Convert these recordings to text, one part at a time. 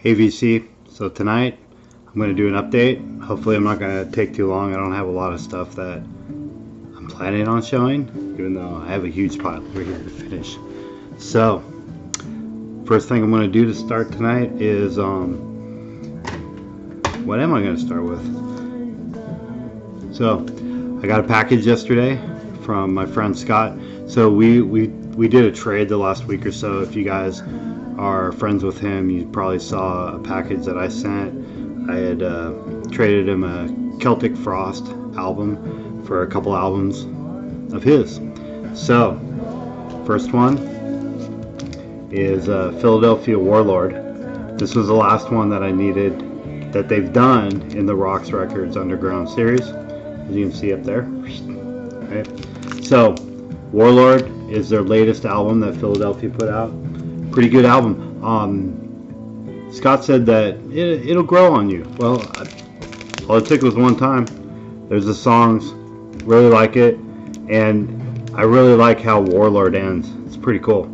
Hey VC, so tonight I'm going to do an update. Hopefully I'm not going to take too long. I don't have a lot of stuff that I'm planning on showing, even though I have a huge pile over here to finish. So, first thing I'm going to do to start tonight is, what am I going to start with? So, I got a package yesterday from my friend Scott. So we did a trade the last week or so. If you guys are friends with him, you probably saw a package that I sent. I had traded him a Celtic Frost album for a couple albums of his. So, first one is Philadelphia Warlord. This was the last one that I needed that they've done in the Rocks Records Underground series, as you can see up there. Right. So, Warlord is their latest album that Philadelphia put out. Pretty good album. Scott said that it'll grow on you. Well, all it took was one time. There's the songs, really like it, and I really like how Warlord ends. It's pretty cool.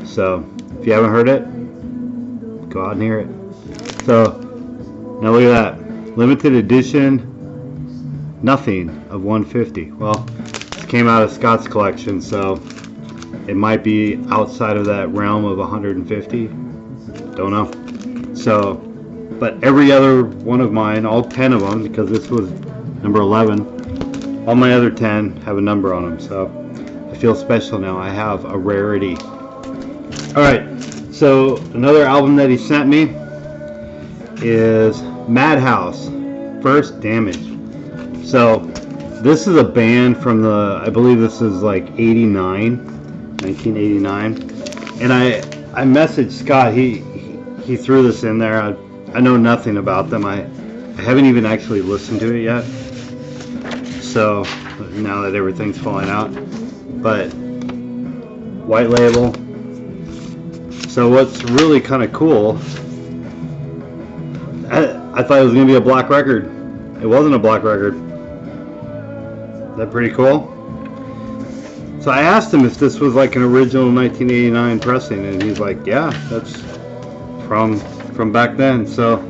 So if you haven't heard it, go out and hear it. So now look at that, limited edition, nothing of 150. Well, this came out of Scott's collection, so it might be outside of that realm of 150. Don't know. So, but every other one of mine, all 10 of them, because this was number 11, all my other 10 have a number on them. So I feel special now. I have a rarity. Alright, so another album that he sent me is Madhouse, First Damage. So this is a band from the, I believe this is like 1989, and I messaged Scott. He threw this in there. I know nothing about them. I haven't even actually listened to it yet, so now that everything's falling out. But white label. So what's really kind of cool, I thought it was going to be a black record. It wasn't a black record. Is that pretty cool? So I asked him if this was like an original 1989 pressing, and he's like, yeah, that's from back then. So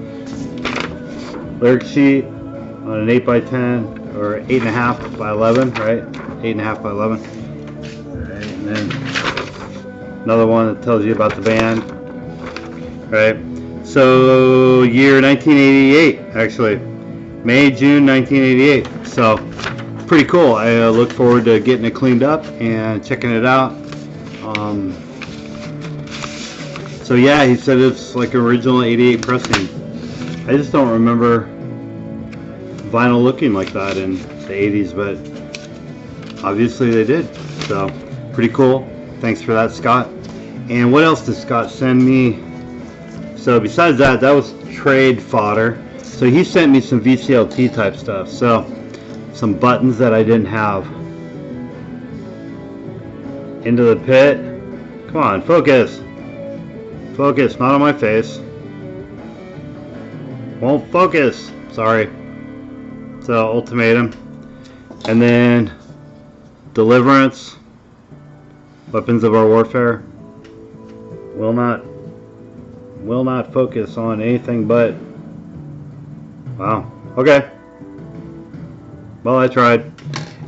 lyric sheet on an 8x10 or 8.5 by 11, right? 8.5 by 11. Right, and then another one that tells you about the band, right? So year 1988, actually, May, June 1988. So pretty cool. I look forward to getting it cleaned up and checking it out. So yeah, he said it's like original 88 pressing. I just don't remember vinyl looking like that in the 80s, but obviously they did. So pretty cool. Thanks for that, Scott. And what else did Scott send me? So besides that, that was trade fodder. So he sent me some VCLT type stuff. So some buttons that I didn't have. Into the pit. Come on, focus. Focus, not on my face. Won't focus. Sorry. So, ultimatum. And then Deliverance. Weapons of our warfare. Will not focus on anything but. Wow. Okay. Well, I tried.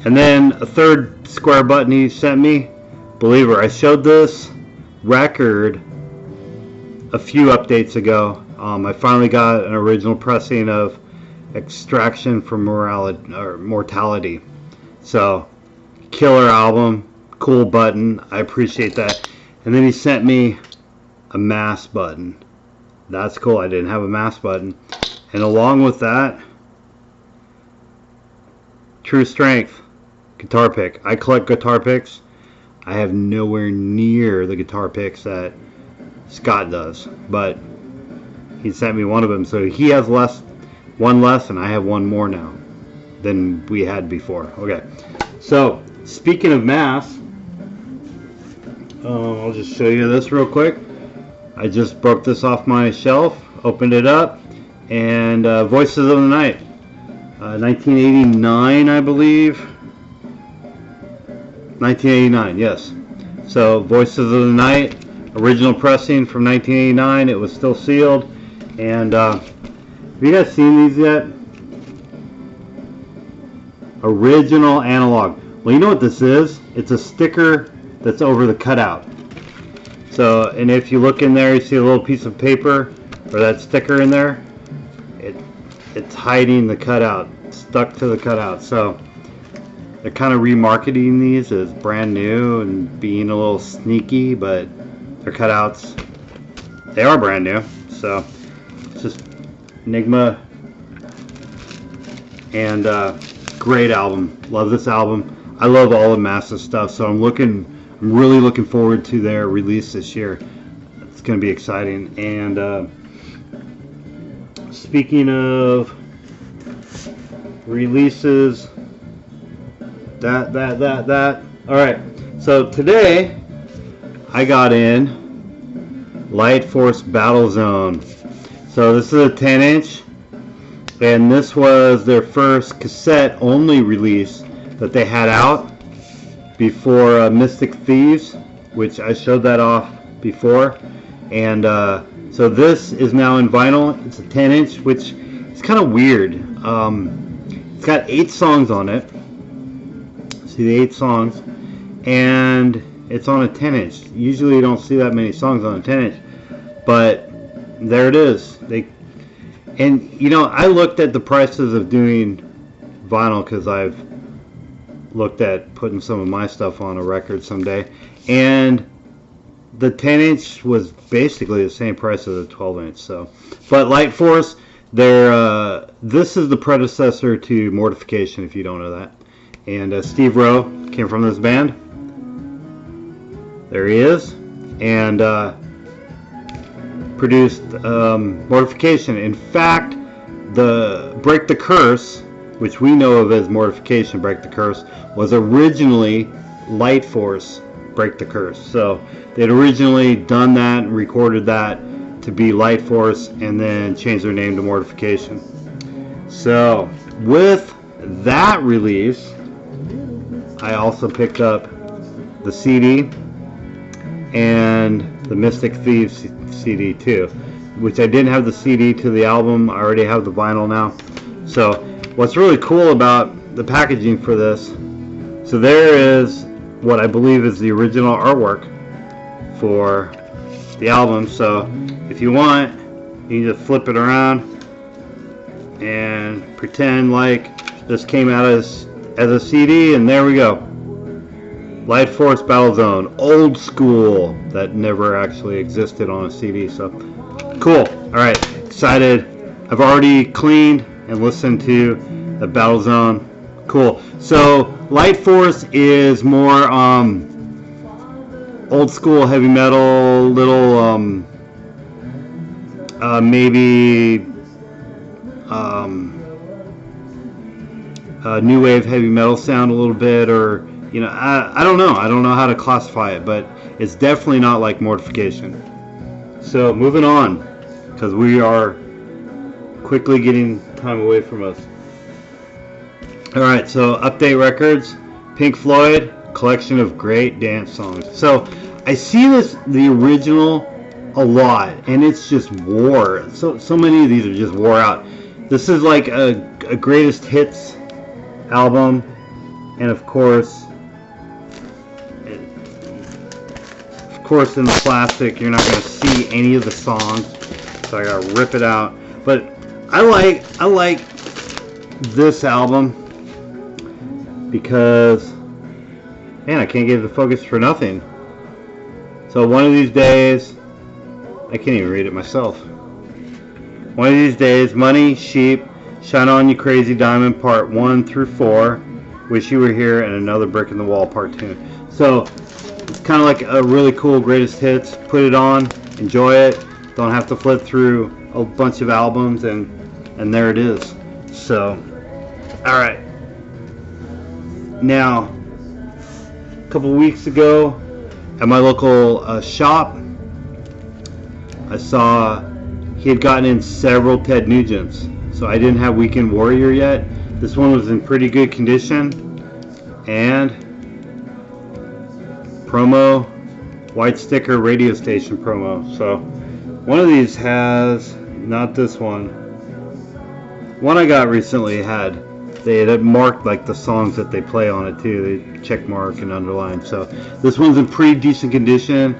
And then a third square button he sent me. Believer. I showed this record a few updates ago. I finally got an original pressing of Extraction from Mortality. So, killer album. Cool button. I appreciate that. And then he sent me a mass button. That's cool. I didn't have a mass button. And along with that, True Strength guitar pick. I collect guitar picks. I have nowhere near the guitar picks that Scott does, but he sent me one of them, so he has one less, and I have one more now than we had before. Okay, so speaking of mass, I'll just show you this real quick. I just broke this off my shelf, opened it up, and Voices of the Night. 1989, I believe. 1989, yes. So, Voices of the Night, original pressing from 1989. It was still sealed. And have you guys seen these yet? Original analog. Well, you know what this is? It's a sticker that's over the cutout. So, and if you look in there, you see a little piece of paper or that sticker in there. It's hiding the cutout, stuck to the cutout. So they're kind of remarketing these as brand new and being a little sneaky, but their cutouts, they are brand new. So it's just Enigma, and great album. Love this album. I love all of Massive's stuff, so I'm really looking forward to their release this year. It's going to be exciting. And speaking of releases, that. All right. So today I got in Light Force Battle Zone. So this is a 10-inch, and this was their first cassette-only release that they had out before Mystic Thieves, which I showed that off before. And so this is now in vinyl. It's a 10-inch, which is kind of weird. It's got 8 songs on it. See the 8 songs, and it's on a 10-inch. Usually you don't see that many songs on a 10-inch, but there it is. And you know, I looked at the prices of doing vinyl because I've looked at putting some of my stuff on a record someday, and the 10-inch was basically the same price as the 12-inch. So, but Light Force, this is the predecessor to Mortification, if you don't know that. And Steve Rowe came from this band. There he is, and produced Mortification. In fact, the Break the Curse, which we know of as Mortification, Break the Curse, was originally Light Force, Break the Curse. So they'd originally done that and recorded that to be Light Force, and then changed their name to Mortification. So with that release, I also picked up the CD and the Mystic Thieves CD too, which I didn't have the CD to the album. I already have the vinyl now. So what's really cool about the packaging for this, so there is what I believe is the original artwork for the album. So if you want, you can just flip it around and pretend like this came out as a CD, and there we go. Light Force Battle Zone, old school, that never actually existed on a CD. So cool. Alright, excited. I've already cleaned and listened to the Battle Zone. Cool. So Light Force is more old school heavy metal, little maybe new wave heavy metal sound a little bit, or you know, I don't know. I don't know how to classify it, but it's definitely not like Mortification. So moving on, because we are quickly getting time away from us. All right, so Update Records, Pink Floyd, collection of great dance songs. So I see the original a lot, and it's just wore. So many of these are just wore out. This is like a greatest hits album, and of course in the plastic you're not going to see any of the songs, so I gotta rip it out. But I like this album because, man, I can't get it to focus for nothing. So one of these days, I can't even read it myself. One of these days, Money, Sheep, Shine On You Crazy Diamond, Part 1 through 4, Wish You Were Here, and Another Brick in the Wall, Part 2. So it's kind of like a really cool greatest hits. Put it on, enjoy it. Don't have to flip through a bunch of albums, and there it is. So, all right. Now, a couple weeks ago, at my local shop, I saw he had gotten in several Ted Nugents. So I didn't have Weekend Warrior yet. This one was in pretty good condition, and promo, white sticker radio station promo. So one of these has not this one. One I got recently they had marked like the songs that they play on it too. They check mark and underline. So this one's in pretty decent condition.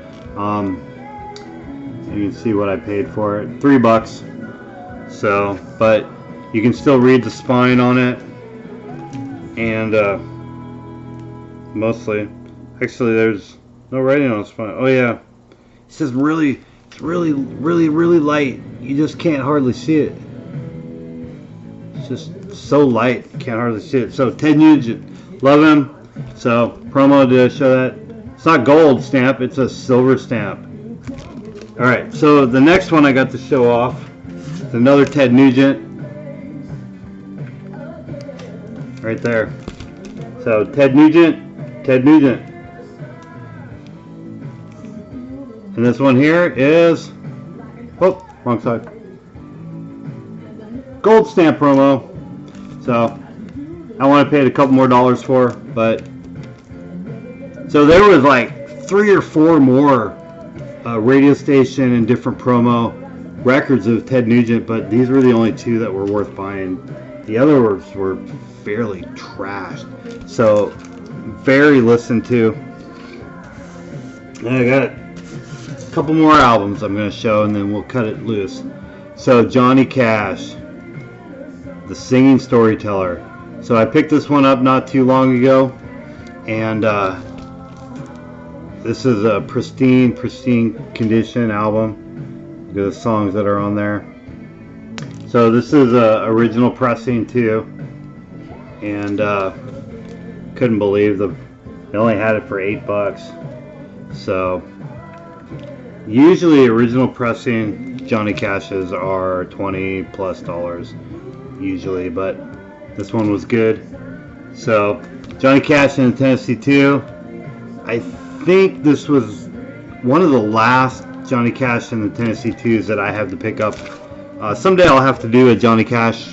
You can see what I paid for it, $3. So, but you can still read the spine on it, and mostly, actually, there's no writing on the spine. Oh yeah, it says it's really light. You just can't hardly see it. It's just so light, can't hardly see it. So Ted Nugent, love him. So promo to show that it's not gold stamp, it's a silver stamp. All right, so the next one I got to show off is another Ted Nugent, right there. So Ted Nugent, and this one here is, oh, wrong side, gold stamp promo. So I want to pay it a couple more dollars for, but so there was like 3 or 4 more radio station and different promo records of Ted Nugent, but these were the only 2 that were worth buying. The others were fairly trashed, so very listened to. And I got a couple more albums I'm going to show, and then we'll cut it loose. So Johnny Cash, the singing storyteller. So I picked this one up not too long ago, and this is a pristine condition album. Look at the songs that are on there. So this is a original pressing too, and couldn't believe they only had it for $8. So usually original pressing Johnny Cash's are $20+ usually, but this one was good. So Johnny Cash in Tennessee 2. I think this was one of the last Johnny Cash in the Tennessee 2s that I have to pick up. Someday I'll have to do a Johnny Cash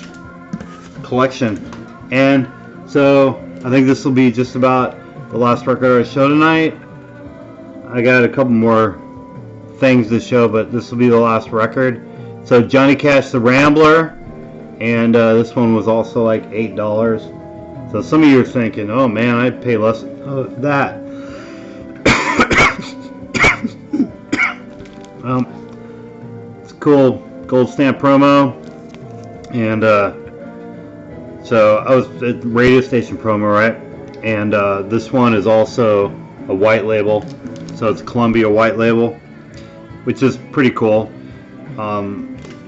collection, and so I think this will be just about the last record I show tonight. I got a couple more things to show, but this will be the last record. So Johnny Cash, The Rambler, and this one was also like $8. So some of you are thinking, oh man, I'd pay less of that. It's cool gold stamp promo, and so I was at radio station promo, right? And this one is also a white label, so it's Columbia white label, which is pretty cool.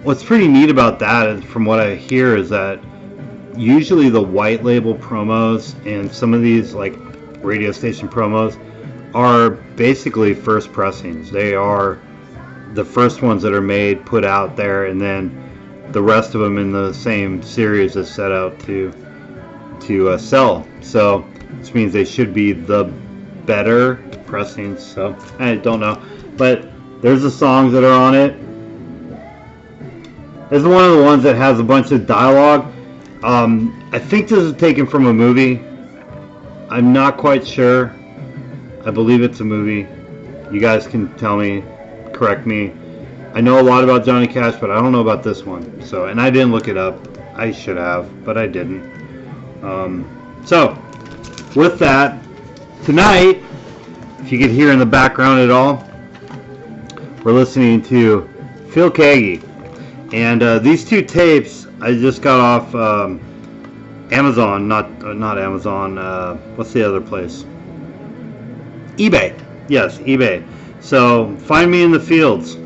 What's pretty neat about that, is, from what I hear, is that usually the white label promos and some of these like radio station promos are basically first pressings. They are the first ones that are made, put out there, and then the rest of them in the same series is set out to sell. So which means they should be the better pressings. So I don't know, but there's the songs that are on it. This is one of the ones that has a bunch of dialogue. I think this is taken from a movie. I'm not quite sure. I believe it's a movie. You guys can tell me, correct me. I know a lot about Johnny Cash, but I don't know about this one. So, and I didn't look it up. I should have, but I didn't. So, with that, tonight, if you could hear in the background at all, we're listening to Phil Keaggy. And these 2 tapes I just got off Amazon, not Amazon. What's the other place? eBay. Yes, eBay. So Find Me in the Fields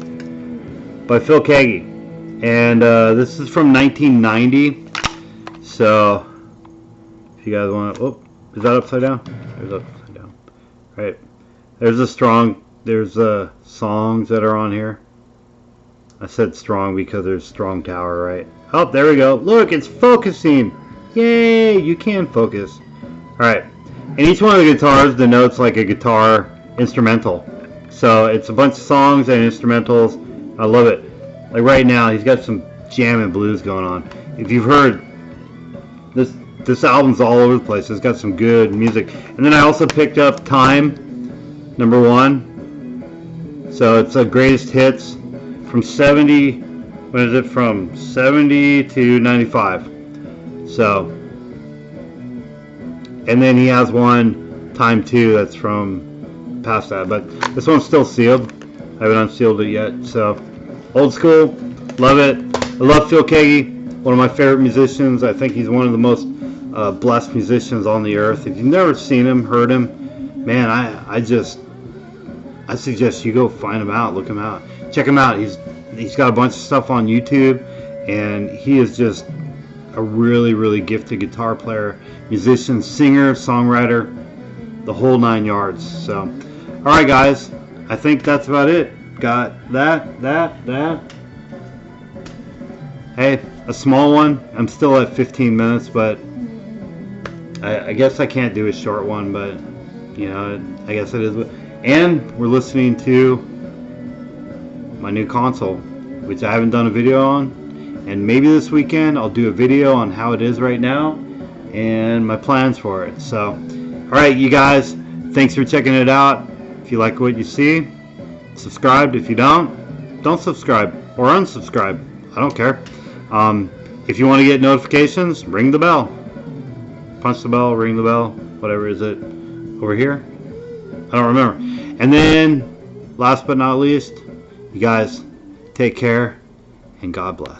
by Phil Keaggy, and this is from 1990. So if you guys want to, oh, is that upside down? There's upside down. Right. There's the songs that are on here. I said strong because there's Strong Tower, right? Oh, there we go. Look, it's focusing. Yay, you can focus. Alright, and each one of the guitars denotes like a guitar instrumental. So it's a bunch of songs and instrumentals. I love it. Like right now, he's got some jam and blues going on. If you've heard, this album's all over the place. It's got some good music. And then I also picked up Time, #1. So it's a greatest hits from 70 what is it, from 70 to 95. So, and then he has one time 2 that's from past that, but this one's still sealed. I haven't unsealed it yet. So, old school, love it. I love Phil Keaggy, one of my favorite musicians. I think he's one of the most blessed musicians on the earth. If you've never seen him, heard him, man, I suggest you go find him out, look him out, check him out. He's got a bunch of stuff on YouTube, and he is just a really, really gifted guitar player, musician, singer, songwriter, the whole 9 yards. So, all right, guys, I think that's about it. Got that. Hey, a small one. I'm still at 15 minutes, but I guess I can't do a short one, but you know, I guess it is. And we're listening to my new console, which I haven't done a video on, and maybe this weekend I'll do a video on how it is right now and my plans for it. So, all right, you guys, thanks for checking it out. If you like what you see, subscribe. If you don't subscribe or unsubscribe. I don't care. If you want to get notifications, ring the bell. Punch the bell, ring the bell, whatever is it over here? I don't remember. And then, last but not least, you guys take care and God bless.